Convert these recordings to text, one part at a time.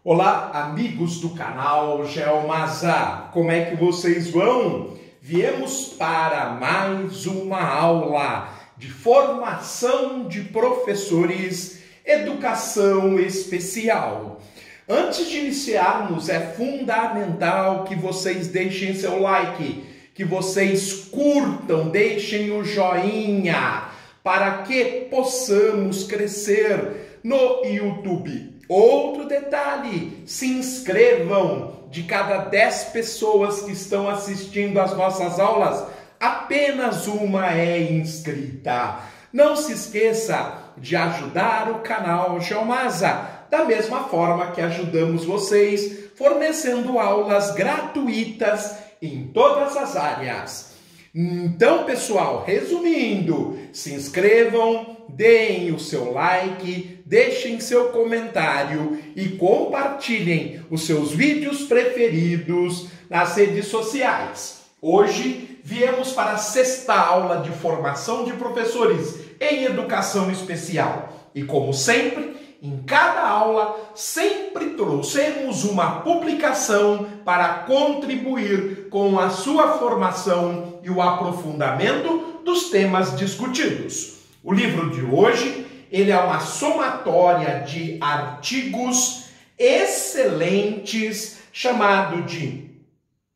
Olá, amigos do canal GeoMasa, como é que vocês vão? Viemos para mais uma aula de formação de professores, educação especial. Antes de iniciarmos, é fundamental que vocês deixem seu like, que vocês curtam, deixem o joinha, para que possamos crescer no YouTube. Outro detalhe, se inscrevam. De cada 10 pessoas que estão assistindo às nossas aulas, apenas uma é inscrita. Não se esqueça de ajudar o canal GeoMasa, da mesma forma que ajudamos vocês, fornecendo aulas gratuitas em todas as áreas. Então, pessoal, resumindo, se inscrevam, deem o seu like, deixem seu comentário e compartilhem os seus vídeos preferidos nas redes sociais. Hoje viemos para a 6ª aula de formação de professores em educação especial. E como sempre, em cada aula, sempre trouxemos uma publicação para contribuir com a sua formação e o aprofundamento dos temas discutidos. O livro de hoje, ele é uma somatória de artigos excelentes, chamado de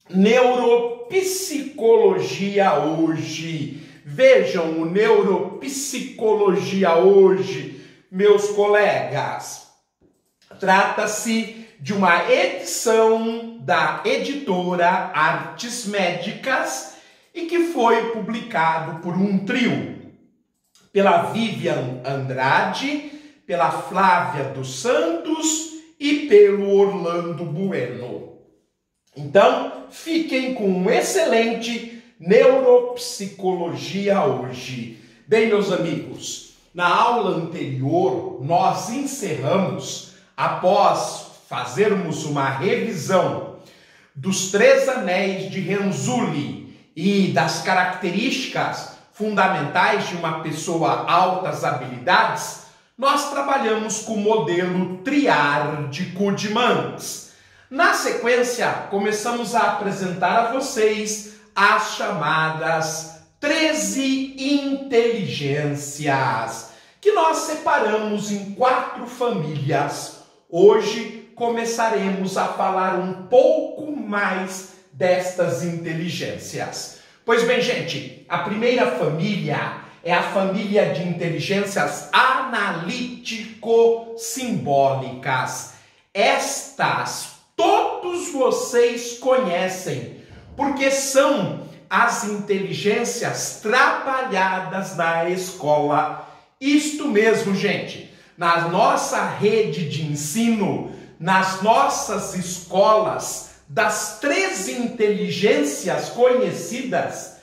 Neuropsicologia Hoje. Vejam o Neuropsicologia Hoje, meus colegas. Trata-se de uma edição da editora Artes Médicas e que foi publicado por um trio, pela Vivian Andrade, pela Flávia dos Santos e pelo Orlando Bueno. Então, fiquem com um excelente Neuropsicologia Hoje. Bem, meus amigos, na aula anterior, nós encerramos, após fazermos uma revisão dos 3 anéis de Renzulli e das características fundamentais de uma pessoa altas habilidades, nós trabalhamos com o modelo triárdico de Manx. Na sequência, começamos a apresentar a vocês as chamadas 13 inteligências, que nós separamos em 4 famílias. Hoje começaremos a falar um pouco mais destas inteligências. Pois bem, gente, a primeira família é a família de inteligências analítico-simbólicas. Estas todos vocês conhecem, porque são as inteligências trabalhadas na escola. Isto mesmo, gente, na nossa rede de ensino, nas nossas escolas, das 3 inteligências conhecidas,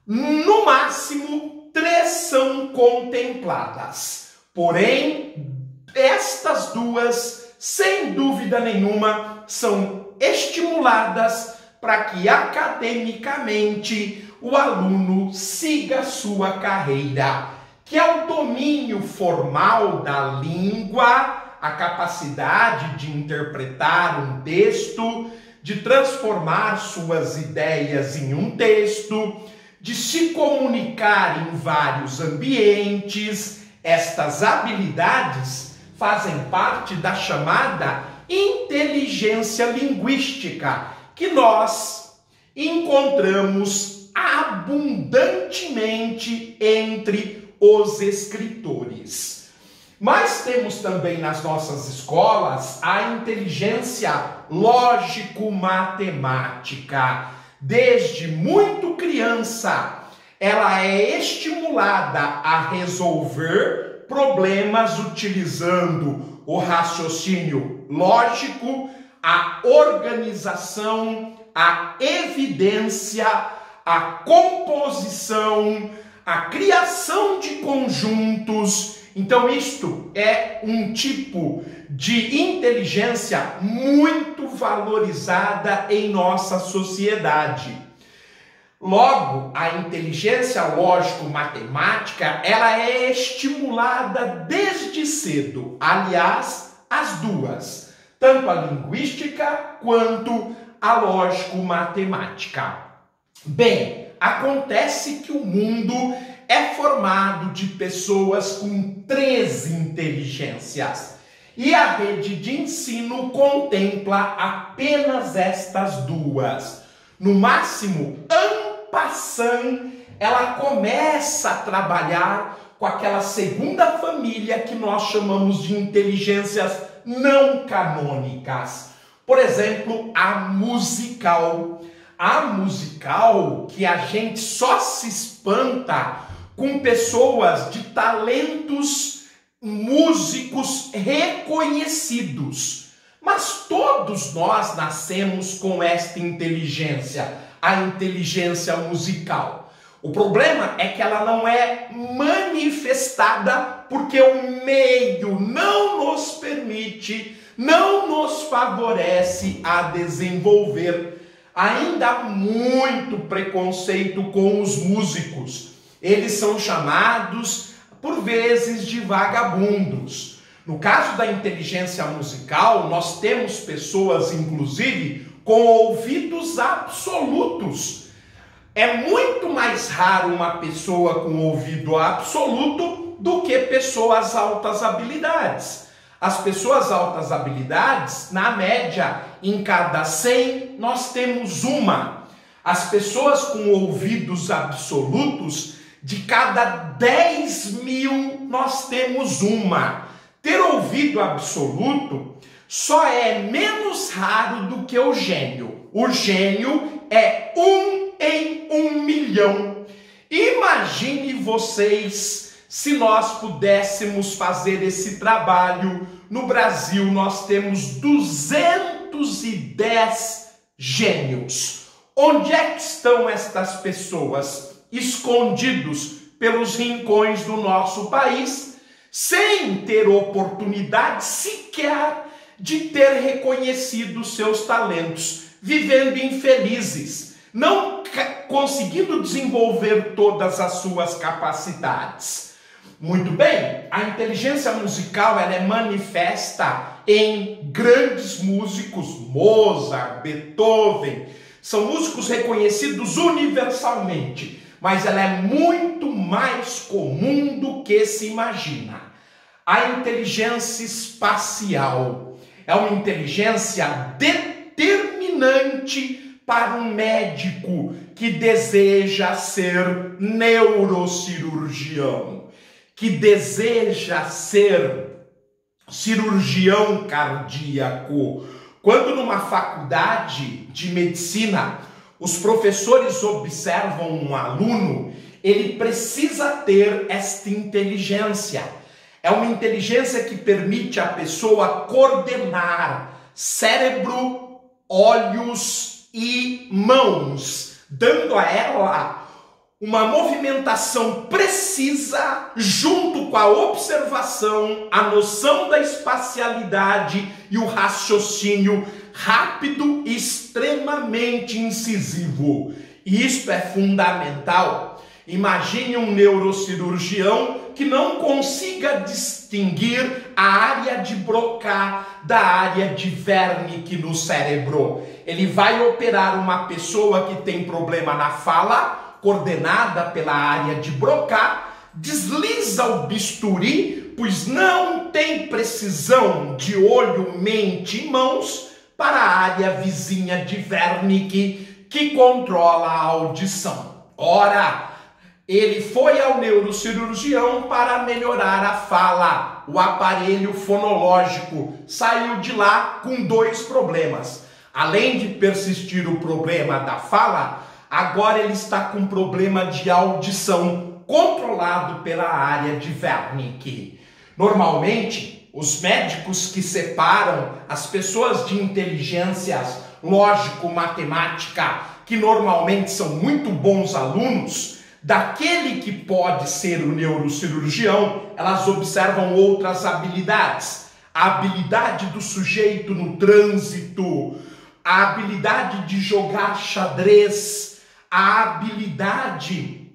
no máximo 3 são contempladas. Porém, estas 2, sem dúvida nenhuma, são estimuladas para que academicamente o aluno siga sua carreira, que é o domínio formal da língua, a capacidade de interpretar um texto, de transformar suas ideias em um texto, de se comunicar em vários ambientes. Estas habilidades fazem parte da chamada inteligência linguística, que nós encontramos abundantemente entre os escritores. Mas temos também nas nossas escolas a inteligência lógico-matemática. Desde muito criança, ela é estimulada a resolver problemas utilizando o raciocínio lógico, a organização, a evidência, a composição, a criação de conjuntos. Então, isto é um tipo de inteligência muito valorizada em nossa sociedade. Logo, a inteligência lógico-matemática, ela é estimulada desde cedo. Aliás, as duas, tanto a linguística quanto a lógico-matemática. Bem, acontece que o mundo é formado de pessoas com 3 inteligências e a rede de ensino contempla apenas estas 2. No máximo, en passant, ela começa a trabalhar com aquela segunda família que nós chamamos de inteligências não canônicas. Por exemplo, a musical. A musical que a gente só se espanta com pessoas de talentos músicos reconhecidos. Mas todos nós nascemos com esta inteligência, a inteligência musical. O problema é que ela não é manifestada porque o meio não nos permite, não nos favorece a desenvolver. Ainda há muito preconceito com os músicos. Eles são chamados, por vezes, de vagabundos. No caso da inteligência musical, nós temos pessoas, inclusive, com ouvidos absolutos. É muito mais raro uma pessoa com ouvido absoluto do que pessoas altas habilidades. As pessoas altas habilidades, na média, em cada 100, nós temos uma. As pessoas com ouvidos absolutos, de cada 10 mil, nós temos uma. Ter ouvido absoluto só é menos raro do que o gênio. O gênio é 1 em 1 milhão. Imagine vocês se nós pudéssemos fazer esse trabalho. No Brasil nós temos 210 gênios. Onde é que estão estas pessoas? Escondidos pelos rincões do nosso país, sem ter oportunidade sequer de ter reconhecido seus talentos, vivendo infelizes, não conseguindo desenvolver todas as suas capacidades. Muito bem, a inteligência musical ela é manifesta em grandes músicos, Mozart, Beethoven, são músicos reconhecidos universalmente, mas ela é muito mais comum do que se imagina. A inteligência espacial é uma inteligência determinante para um médico que deseja ser neurocirurgião, que deseja ser cirurgião cardíaco. Quando numa faculdade de medicina, os professores observam um aluno, ele precisa ter esta inteligência. É uma inteligência que permite à pessoa coordenar cérebro, olhos e mãos, dando a ela uma movimentação precisa junto com a observação, a noção da espacialidade e o raciocínio rápido e extremamente incisivo. E isto é fundamental. Imagine um neurocirurgião que não consiga distinguir a área de Broca da área de Wernicke no cérebro. Ele vai operar uma pessoa que tem problema na fala, coordenada pela área de Broca, desliza o bisturi, pois não tem precisão de olho, mente e mãos, para a área vizinha de Wernicke, que controla a audição. Ora, ele foi ao neurocirurgião para melhorar a fala. O aparelho fonológico saiu de lá com 2 problemas. Além de persistir o problema da fala, agora ele está com problema de audição, controlado pela área de Wernicke. Normalmente, os médicos que separam as pessoas de inteligências lógico-matemática, que normalmente são muito bons alunos, daquele que pode ser o neurocirurgião, elas observam outras habilidades. A habilidade do sujeito no trânsito, a habilidade de jogar xadrez, a habilidade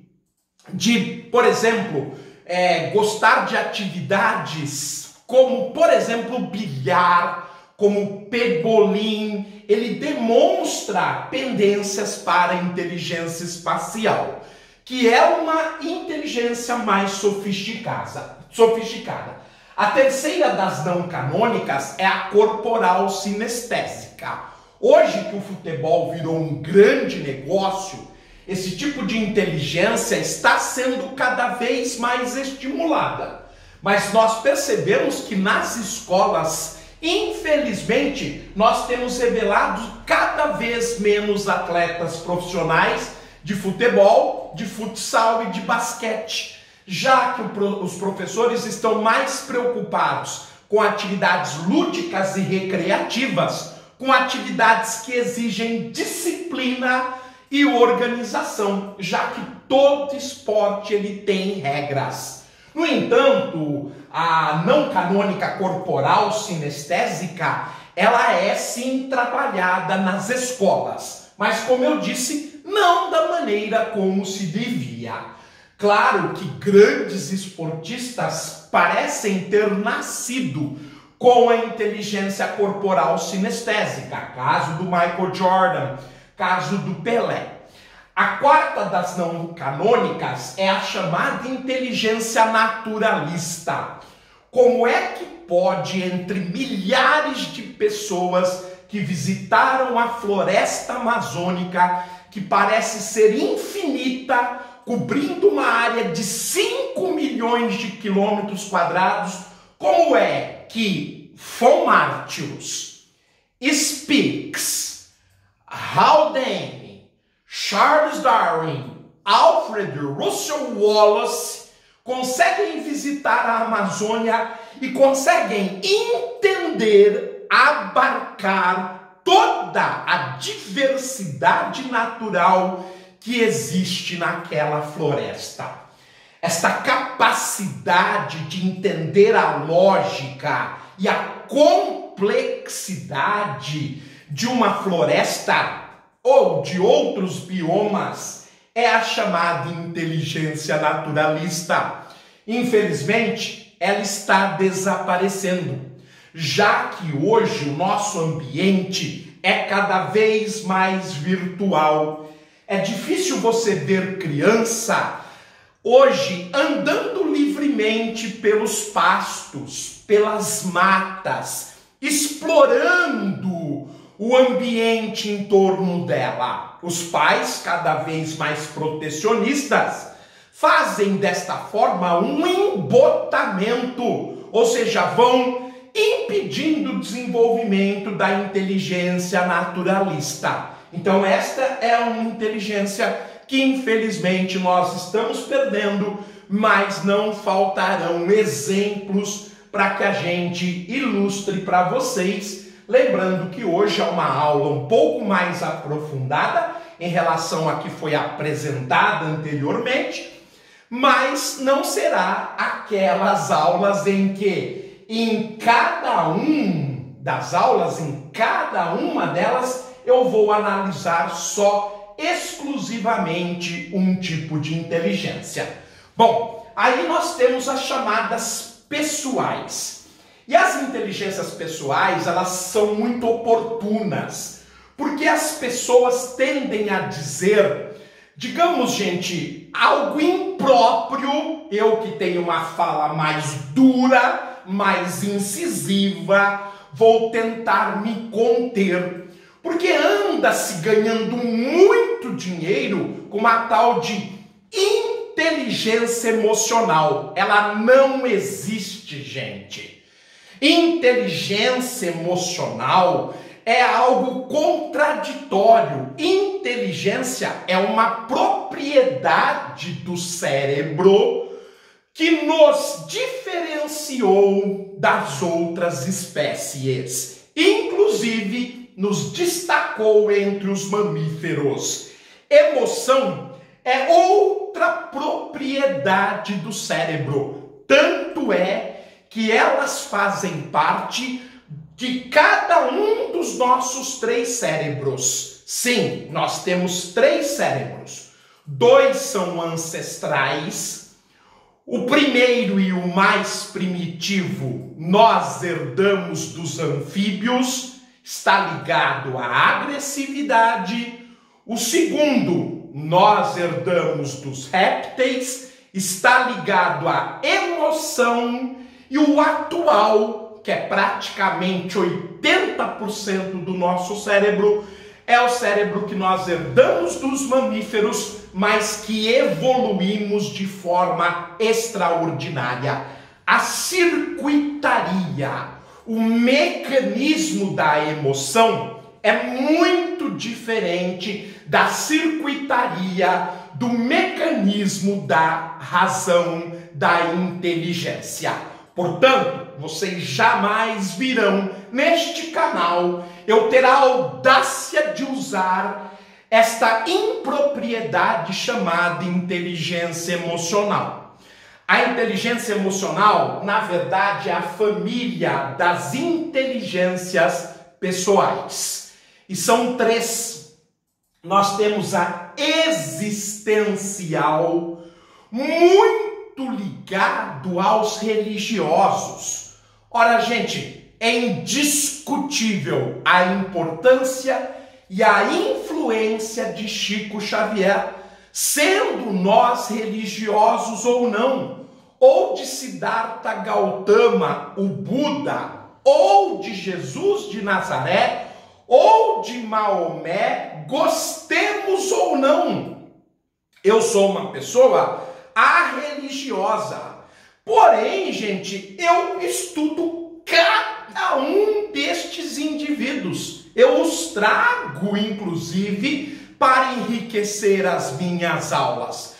de, por exemplo, gostar de atividades como, por exemplo, bilhar, como Pegolin, ele demonstra pendências para a inteligência espacial, que é uma inteligência mais sofisticada. A terceira das não canônicas é a corporal sinestésica. Hoje que o futebol virou um grande negócio, esse tipo de inteligência está sendo cada vez mais estimulada. Mas nós percebemos que nas escolas, infelizmente, nós temos revelado cada vez menos atletas profissionais de futebol, de futsal e de basquete, já que os professores estão mais preocupados com atividades lúdicas e recreativas, com atividades que exigem disciplina e organização, já que todo esporte ele tem regras. No entanto, a não canônica corporal sinestésica, ela é sim trabalhada nas escolas, mas como eu disse, não da maneira como se devia. Claro que grandes esportistas parecem ter nascido com a inteligência corporal sinestésica, caso do Michael Jordan, caso do Pelé. A quarta das não canônicas é a chamada inteligência naturalista. Como é que pode, entre milhares de pessoas que visitaram a floresta amazônica, que parece ser infinita, cobrindo uma área de 5 milhões de quilômetros quadrados, como é que von Martius, Spix, Haldane, Charles Darwin, Alfred Russel Wallace conseguem visitar a Amazônia e conseguem entender, abarcar toda a diversidade natural que existe naquela floresta. Esta capacidade de entender a lógica e a complexidade de uma floresta ou de outros biomas é a chamada inteligência naturalista. Infelizmente, ela está desaparecendo, já que hoje o nosso ambiente é cada vez mais virtual. É difícil você ver criança hoje andando livremente pelos pastos, pelas matas, explorando o ambiente em torno dela. Os pais, cada vez mais protecionistas, fazem desta forma um embotamento, ou seja, vão impedindo o desenvolvimento da inteligência naturalista. Então esta é uma inteligência que infelizmente nós estamos perdendo, mas não faltarão exemplos para que a gente ilustre para vocês. Lembrando que hoje é uma aula um pouco mais aprofundada em relação a que foi apresentada anteriormente, mas não será aquelas aulas em que em cada uma delas eu vou analisar só exclusivamente um tipo de inteligência. Bom, aí nós temos as chamadas pessoais. E as inteligências pessoais, elas são muito oportunas, porque as pessoas tendem a dizer, digamos, gente, algo impróprio, eu que tenho uma fala mais dura, mais incisiva, vou tentar me conter, porque anda-se ganhando muito dinheiro com uma tal de inteligência emocional. Ela não existe, gente. Inteligência emocional é algo contraditório. Inteligência é uma propriedade do cérebro que nos diferenciou das outras espécies, inclusive nos destacou entre os mamíferos. Emoção é outra propriedade do cérebro, tanto é que elas fazem parte de cada um dos nossos 3 cérebros. Sim, nós temos 3 cérebros. 2 são ancestrais, O primeiro e o mais primitivo, nós herdamos dos anfíbios, está ligado à agressividade. O segundo, nós herdamos dos répteis, está ligado à emoção. E o atual, que é praticamente 80% do nosso cérebro, é o cérebro que nós herdamos dos mamíferos, mas que evoluímos de forma extraordinária. A circuitaria, o mecanismo da emoção é muito diferente da circuitaria do mecanismo da razão, da inteligência. Portanto, vocês jamais virão neste canal eu ter a audácia de usar esta impropriedade chamada inteligência emocional. A inteligência emocional, na verdade, é a família das inteligências pessoais. E são três. Nós temos a existencial, muito ligado aos religiosos. Ora, gente, é indiscutível a importância e a influência de Chico Xavier, sendo nós religiosos ou não, ou de Siddhartha Gautama, o Buda, ou de Jesus de Nazaré, ou de Maomé, gostemos ou não. Eu sou uma pessoa religiosa. Porém, gente, eu estudo cada um destes indivíduos. Eu os trago, inclusive, para enriquecer as minhas aulas.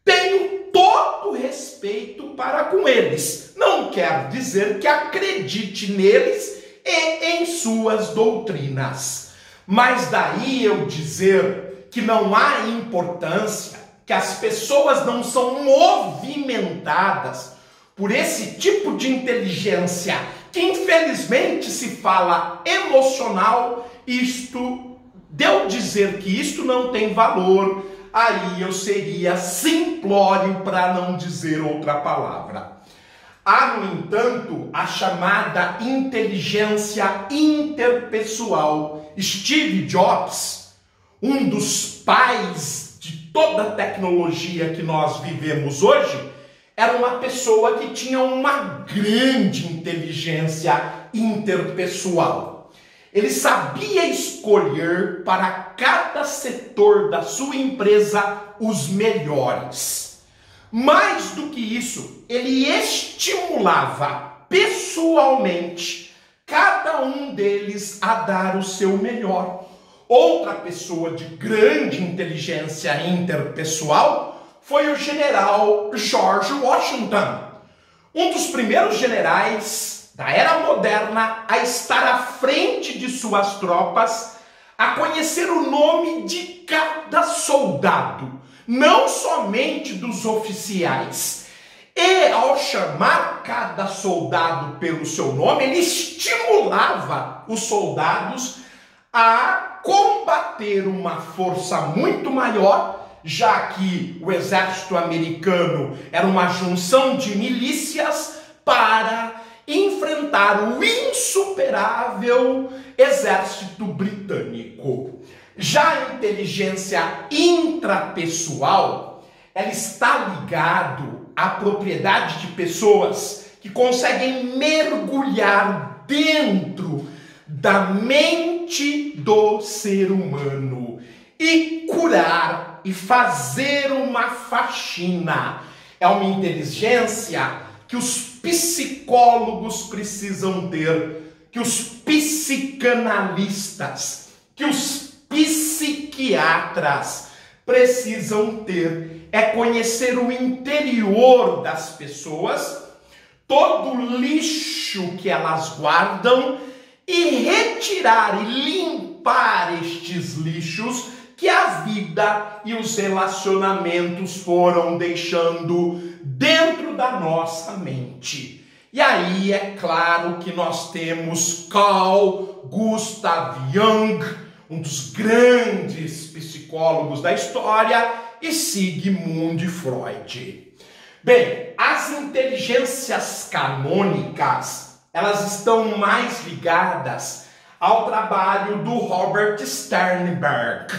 Tenho todo respeito para com eles. Não quer dizer que acredite neles e em suas doutrinas. Mas daí eu dizer que não há importância, que as pessoas não são movimentadas por esse tipo de inteligência que infelizmente se fala emocional, isto, de eu dizer que isto não tem valor, aí eu seria simplório para não dizer outra palavra. Há, no entanto, a chamada inteligência interpessoal. Steve Jobs, um dos pais de toda a tecnologia que nós vivemos hoje, era uma pessoa que tinha uma grande inteligência interpessoal. Ele sabia escolher para cada setor da sua empresa os melhores. Mais do que isso, ele estimulava pessoalmente cada um deles a dar o seu melhor. Outra pessoa de grande inteligência interpessoal foi o general George Washington, um dos primeiros generais da era moderna a estar à frente de suas tropas, a conhecer o nome de cada soldado, não somente dos oficiais. E ao chamar cada soldado pelo seu nome, ele estimulava os soldados a combater uma força muito maior, já que o exército americano era uma junção de milícias para enfrentar o insuperável exército britânico. Já a inteligência intrapessoal, ela está ligada à propriedade de pessoas que conseguem mergulhar dentro da mente do ser humano e curar e fazer uma faxina. É uma inteligência que os psicólogos precisam ter, que os psicanalistas, que os psiquiatras precisam ter. É conhecer o interior das pessoas, todo o lixo que elas guardam e retirar e limpar estes lixos que a vida e os relacionamentos foram deixando dentro da nossa mente. E aí é claro que nós temos Carl Gustav Jung, um dos grandes psicólogos da história, e Sigmund Freud. Bem, as inteligências canônicas, elas estão mais ligadas ao trabalho do Robert Sternberg.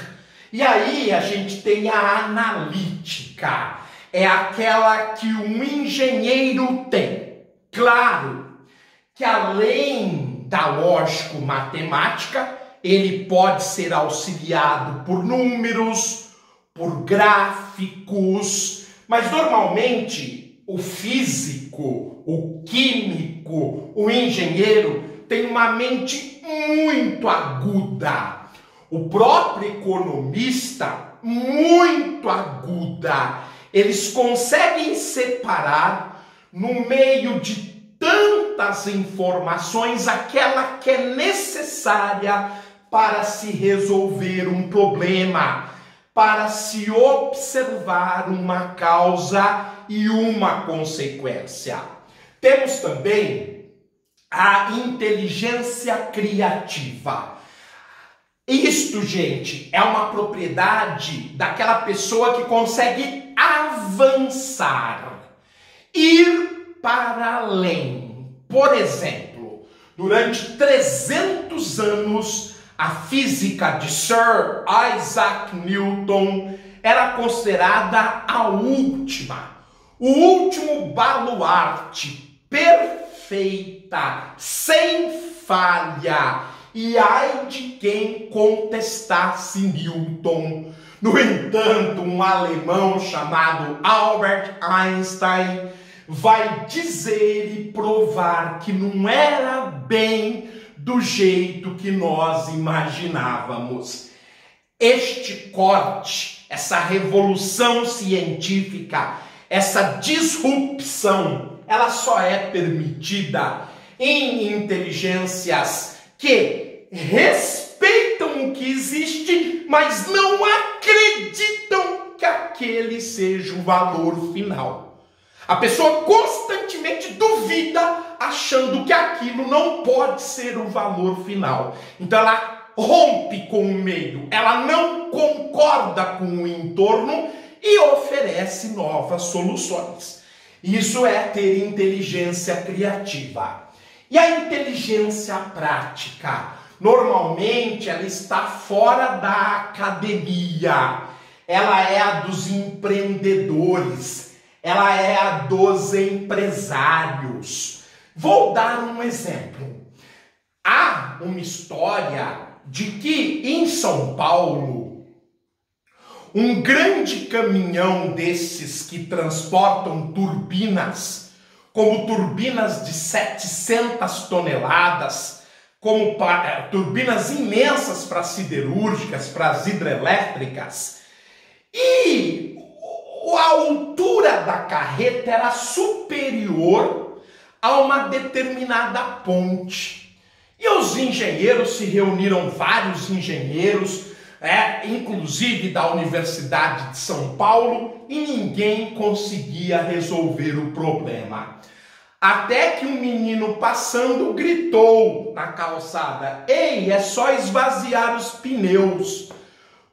E aí a gente tem a analítica, é aquela que um engenheiro tem. Claro que além da lógico-matemática, ele pode ser auxiliado por números, por gráficos, mas normalmente o físico, o químico, o engenheiro tem uma mente muito aguda. O próprio economista, muito aguda. Eles conseguem separar no meio de tantas informações aquela que é necessária para se resolver um problema, para se observar uma causa e uma consequência. Temos também a inteligência criativa. Isto, gente, é uma propriedade daquela pessoa que consegue avançar, ir para além. Por exemplo, durante 300 anos, a física de Sir Isaac Newton era considerada a última, o último baluarte, perfeita, sem falha. E ai de quem contestasse Newton. No entanto, um alemão chamado Albert Einstein vai dizer e provar que não era bem do jeito que nós imaginávamos. Este corte, essa revolução científica, essa disrupção, ela só é permitida em inteligências que respeitam o que existe, mas não acreditam que aquele seja o valor final. A pessoa constantemente duvida, achando que aquilo não pode ser o valor final. Então ela rompe com o meio, ela não concorda com o entorno e oferece novas soluções. Isso é ter inteligência criativa. E a inteligência prática? Normalmente ela está fora da academia, ela é a dos empreendedores, ela é a dos empresários. Vou dar um exemplo. Há uma história de que em São Paulo, um grande caminhão desses que transportam turbinas, como turbinas de 700 toneladas, como turbinas imensas para siderúrgicas, para as hidrelétricas, e a altura da carreta era superior a uma determinada ponte. E os engenheiros se reuniram, vários engenheiros, inclusive da Universidade de São Paulo, e ninguém conseguia resolver o problema. Até que um menino passando gritou na calçada: "Ei, é só esvaziar os pneus."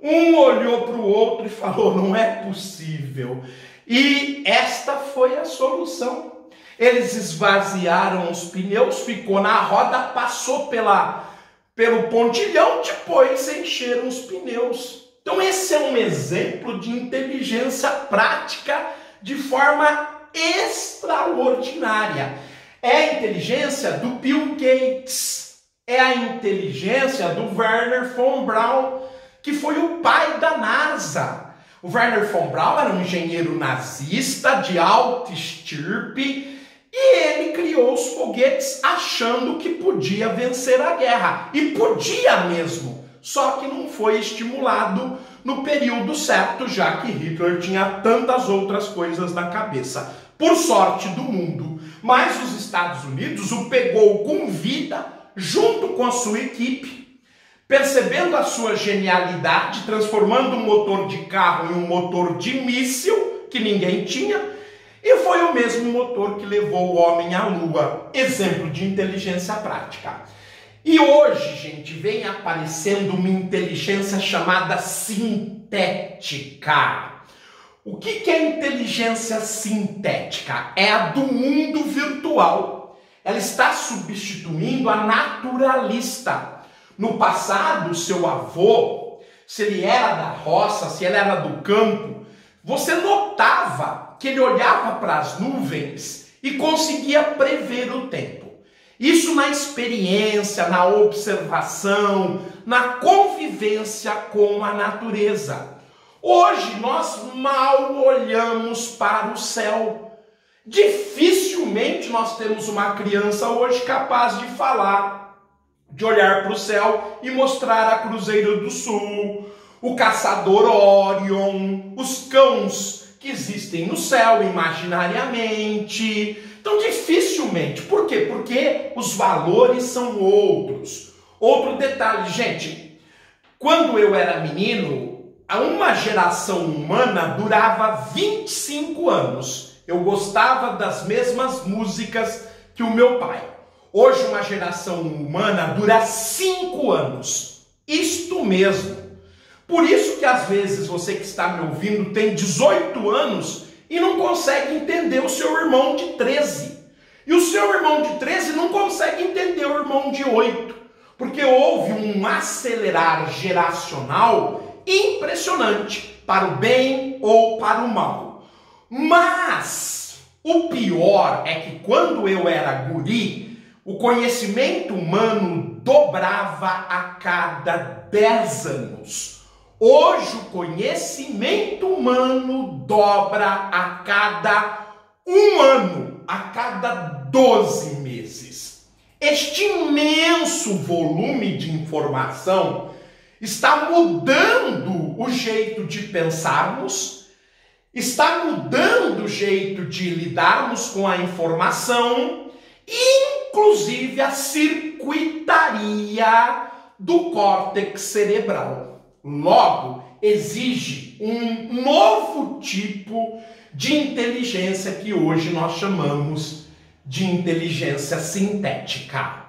Um olhou para o outro e falou: "Não é possível." E esta foi a solução. Eles esvaziaram os pneus, ficou na roda, passou pelo pontilhão, depois encheram os pneus. Então esse é um exemplo de inteligência prática de forma extraordinária. É a inteligência do Bill Gates, é a inteligência do Wernher von Braun, que foi o pai da NASA. O Wernher von Braun era um engenheiro nazista de alta estirpe e ele criou os foguetes achando que podia vencer a guerra. E podia mesmo, só que não foi estimulado no período certo, já que Hitler tinha tantas outras coisas na cabeça. Por sorte do mundo. Mas os Estados Unidos o pegou com vida, junto com a sua equipe, percebendo a sua genialidade, transformando um motor de carro em um motor de míssil, que ninguém tinha, e foi o mesmo motor que levou o homem à Lua. Exemplo de inteligência prática. E hoje, gente, vem aparecendo uma inteligência chamada sintética. O que é inteligência sintética? É a do mundo virtual. Ela está substituindo a naturalista. No passado, seu avô, se ele era da roça, se ele era do campo, você notava que ele olhava para as nuvens e conseguia prever o tempo. Isso na experiência, na observação, na convivência com a natureza. Hoje nós mal olhamos para o céu. Dificilmente nós temos uma criança hoje capaz de falar, de olhar para o céu e mostrar a Cruzeiro do Sul, o caçador Orion, os cães que existem no céu imaginariamente. Então, dificilmente. Por quê? Porque os valores são outros. Outro detalhe, gente, quando eu era menino, uma geração humana durava 25 anos. Eu gostava das mesmas músicas que o meu pai. Hoje, uma geração humana dura 5 anos. Isto mesmo. Por isso que, às vezes, você que está me ouvindo tem 18 anos e não consegue entender o seu irmão de 13. E o seu irmão de 13 não consegue entender o irmão de 8. Porque houve um acelerar geracional impressionante, para o bem ou para o mal. Mas o pior é que quando eu era guri, o conhecimento humano dobrava a cada 10 anos. Hoje o conhecimento humano dobra a cada 1 ano, a cada 12 meses. Este imenso volume de informação está mudando o jeito de pensarmos, está mudando o jeito de lidarmos com a informação, inclusive a circuitaria do córtex cerebral. Logo, exige um novo tipo de inteligência que hoje nós chamamos de inteligência sintética.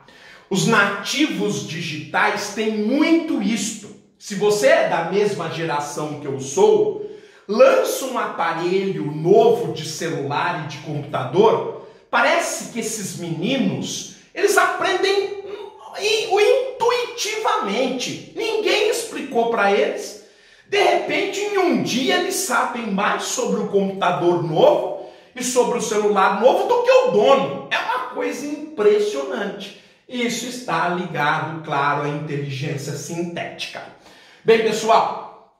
Os nativos digitais têm muito isto. Se você é da mesma geração que eu sou, lança um aparelho novo de celular e de computador, parece que esses meninos, eles aprendem intuitivamente. Ninguém explicou para eles. De repente, em um dia, eles sabem mais sobre o computador novo e sobre o celular novo do que o dono. É uma coisa impressionante. Isso está ligado, claro, à inteligência sintética. Bem, pessoal,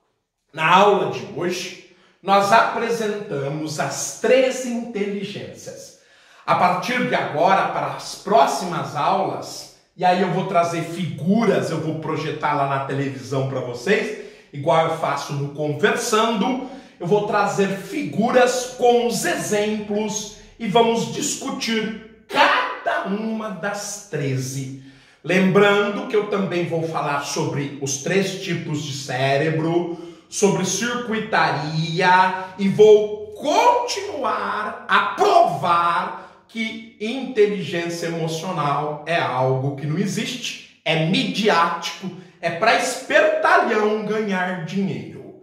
na aula de hoje, nós apresentamos as 3 inteligências. A partir de agora, para as próximas aulas, e aí eu vou trazer figuras, eu vou projetar lá na televisão para vocês, igual eu faço no Conversando, eu vou trazer figuras com os exemplos e vamos discutir cada uma das 13. Lembrando que eu também vou falar sobre os 3 tipos de cérebro, sobre circuitaria e vou continuar a provar que inteligência emocional é algo que não existe, é midiático, é para espertalhão ganhar dinheiro.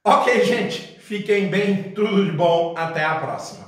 Ok, gente? Fiquem bem, tudo de bom, até a próxima.